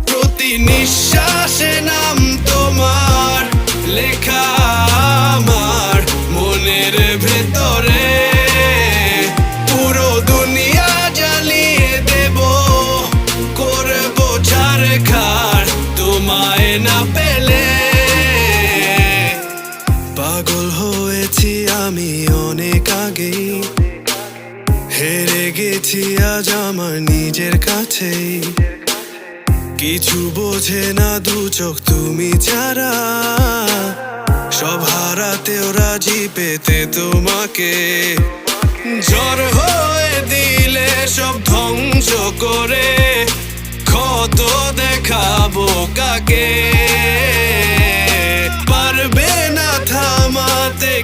প্রতি নিঃশ্বাসে নাম তোমার লেখা আমার মনের ভেতরে। পুরো দুনিয়া জ্বালিয়ে দেব, করবো ছারখার তোমায় না পেলে। পাগল হয়েছি আমি অনেক আগেই, হেরে গেছি আজ আমার নিজের কাছেই। কিছু বোঝে না দু চোখ তুমি ছাড়া, সব হারাতেও রাজি পেতে তোমাকে। ঝড় হয়ে দিলে সব ধ্বংস করে, ক্ষত দেখাবো কাকে? পারবে না থামাতে